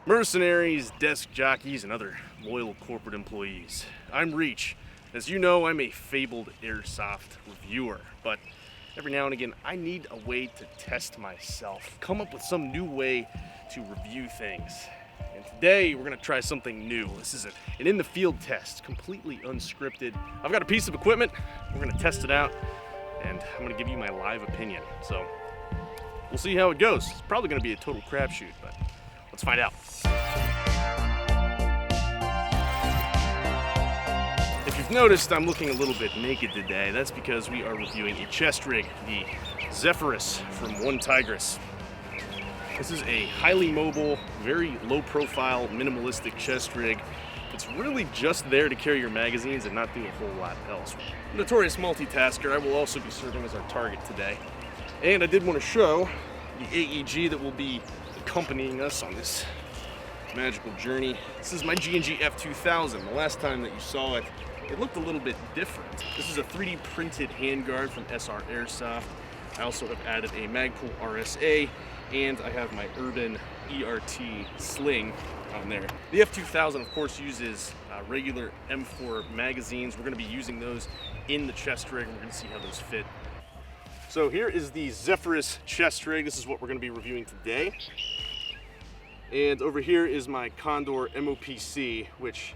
Mercenaries, desk jockeys, and other loyal corporate employees. I'm Reach. As you know, I'm a fabled Airsoft reviewer, but every now and again, I need a way to test myself, come up with some new way to review things. And today, we're gonna try something new. This is an in-the-field test, completely unscripted. I've got a piece of equipment, we're gonna test it out, and I'm gonna give you my live opinion. So, we'll see how it goes. It's probably gonna be a total crapshoot, but let's find out. If you've noticed, I'm looking a little bit naked today. That's because we are reviewing a chest rig, the Zefferus from OneTigris. This is a highly mobile, very low profile, minimalistic chest rig. It's really just there to carry your magazines and not do a whole lot else. Notorious multitasker, I will also be serving as our target today. And I did want to show the AEG that will be accompanying us on this magical journey. This is my G&G F2000. The last time that you saw it, it looked a little bit different. This is a 3D printed handguard from SR Airsoft. I also have added a Magpul RSA, and I have my Urban ERT sling on there. The F2000, of course, uses regular M4 magazines. We're going to be using those in the chest rig, and we're going to see how those fit. So here is the Zefferus Chest Rig. This is what we're going to be reviewing today. And over here is my Condor MOPC, which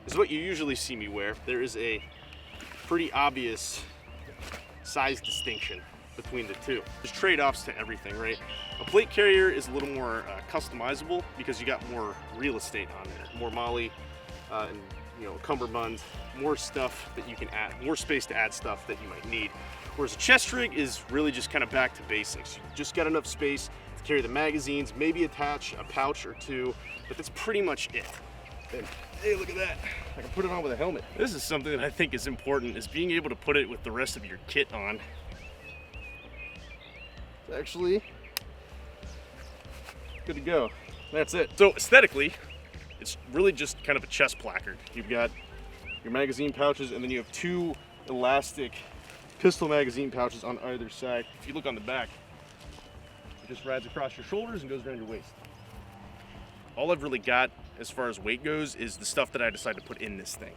is what you usually see me wear. There is a pretty obvious size distinction between the two. There's trade-offs to everything, right? A plate carrier is a little more customizable because you got more real estate on there, more molly, and cummerbund, more stuff that you can add, more space to add stuff that you might need. Whereas a chest rig is really just kind of back to basics. You just got enough space to carry the magazines, maybe attach a pouch or two, but that's pretty much it. And hey, look at that. I can put it on with a helmet. This is something that I think is important, is being able to put it with the rest of your kit on. It's actually good to go. That's it. So aesthetically, it's really just kind of a chest placard. You've got your magazine pouches, and then you have two elastic pistol magazine pouches on either side. If you look on the back, it just rides across your shoulders and goes around your waist. All I've really got as far as weight goes is the stuff that I decided to put in this thing.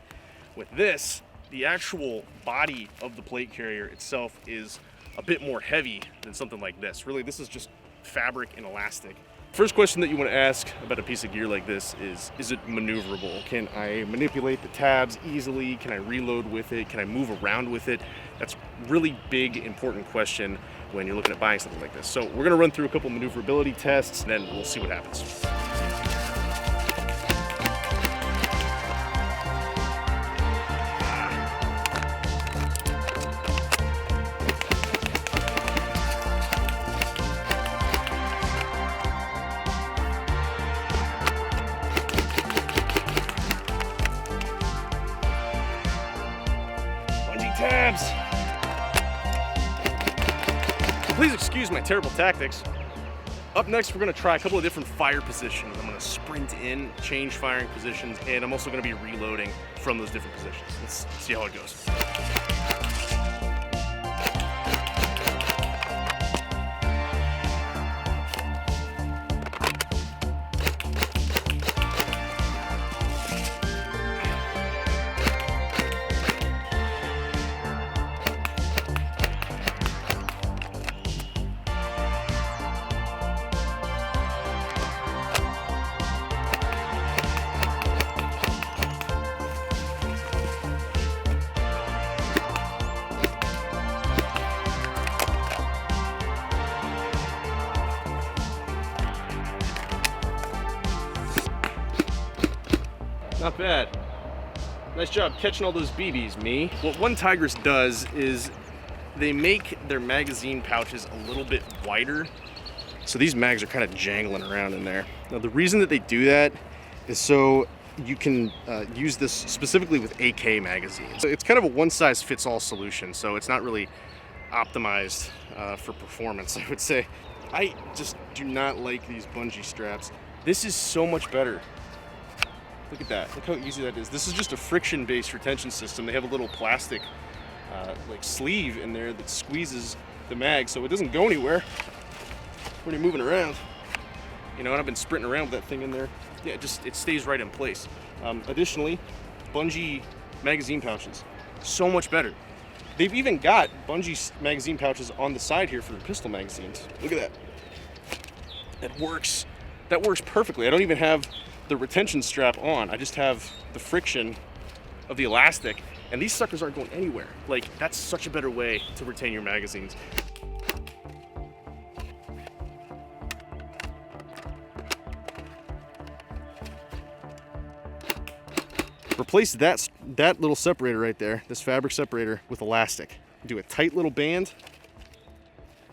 With this, the actual body of the plate carrier itself is a bit more heavy than something like this. Really, this is just fabric and elastic. First question that you want to ask about a piece of gear like this is it maneuverable? Can I manipulate the tabs easily? Can I reload with it? Can I move around with it? That's really big, important question when you're looking at buying something like this. So we're gonna run through a couple maneuverability tests, and then we'll see what happens. Tabs. Please excuse my terrible tactics. Up next, we're going to try a couple of different fire positions. I'm going to sprint in, change firing positions, and I'm also going to be reloading from those different positions. Let's see how it goes. Not bad. Nice job catching all those BBs, me. What OneTigris does is they make their magazine pouches a little bit wider, so these mags are kind of jangling around in there. Now the reason that they do that is so you can use this specifically with AK magazines. So it's kind of a one-size-fits-all solution, so it's not really optimized for performance, I would say. I just do not like these bungee straps. This is so much better. Look at that, look how easy that is. This is just a friction-based retention system. They have a little plastic like sleeve in there that squeezes the mag so it doesn't go anywhere when you're moving around. You know, and I've been sprinting around with that thing in there. Yeah, it stays right in place. Additionally, bungee magazine pouches, so much better. They've even got bungee magazine pouches on the side here for the pistol magazines. Look at that. That works perfectly. I don't even have the retention strap on. I just have the friction of the elastic, and these suckers aren't going anywhere. Like, that's such a better way to retain your magazines. Replace that little separator right there, this fabric separator, with elastic. Do a tight little band,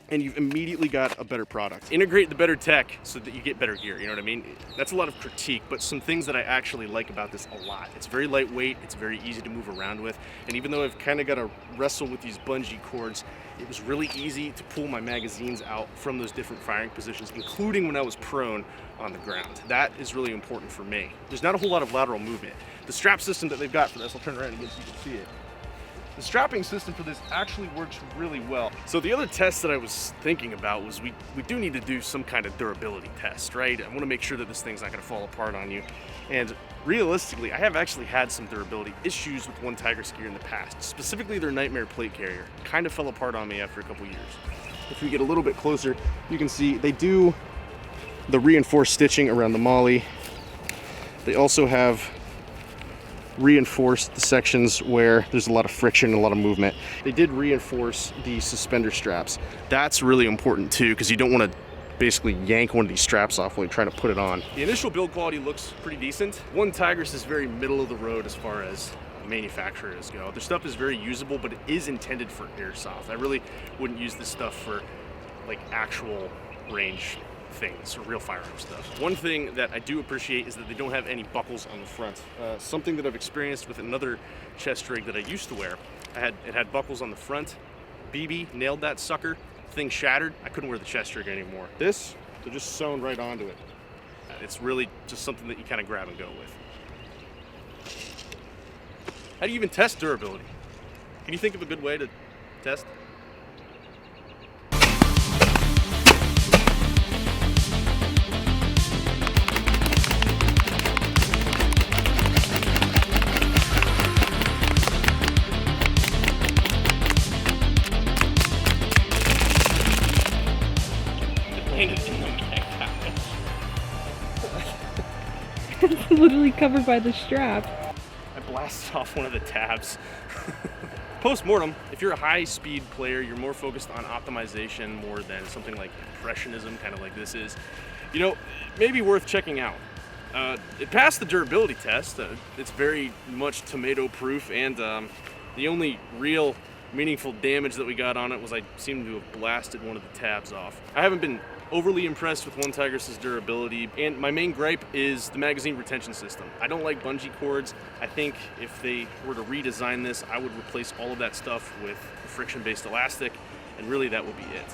and you've immediately got a better product. Integrate the better tech so that you get better gear, you know what I mean? That's a lot of critique, but some things that I actually like about this a lot. It's very lightweight, it's very easy to move around with, and even though I've kind of got to wrestle with these bungee cords, it was really easy to pull my magazines out from those different firing positions, including when I was prone on the ground. That is really important for me. There's not a whole lot of lateral movement. The strap system that they've got for this, I'll turn around again so you can see it. The strapping system for this actually works really well. So the other test that I was thinking about was we do need to do some kind of durability test, right? I want to make sure that this thing's not going to fall apart on you. And realistically, I have actually had some durability issues with OneTigris gear in the past. Specifically their Nightmare plate carrier. Kind of fell apart on me after a couple years. If we get a little bit closer, you can see they do the reinforced stitching around the molly. They also have reinforced the sections where there's a lot of friction and a lot of movement. They did reinforce the suspender straps. That's really important too, because you don't want to basically yank one of these straps off when you're trying to put it on. The initial build quality looks pretty decent. OneTigris is very middle of the road as far as manufacturers go. Their stuff is very usable, but it is intended for airsoft. I really wouldn't use this stuff for like actual range things or real firearm stuff. One thing that I do appreciate is that they don't have any buckles on the front. Something that I've experienced with another chest rig that I used to wear. It had buckles on the front. BB nailed that sucker. Thing shattered. I couldn't wear the chest rig anymore. This, they're just sewn right onto it. It's really just something that you kind of grab and go with. How do you even test durability? Can you think of a good way to test? It's literally covered by the strap. I blasted off one of the tabs. Post-mortem, if you're a high-speed player, you're more focused on optimization more than something like impressionism, kind of like this is. You know, maybe worth checking out. It passed the durability test. It's very much tomato-proof, and the only real meaningful damage that we got on it was I seemed to have blasted one of the tabs off. I haven't been overly impressed with OneTigris' durability, and my main gripe is the magazine retention system. I don't like bungee cords. I think if they were to redesign this, I would replace all of that stuff with friction-based elastic, and really that will be it.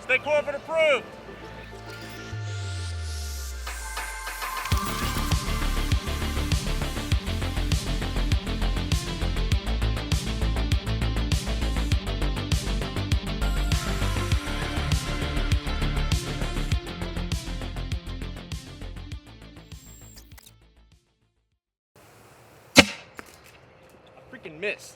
Stay corporate approved! I freaking missed.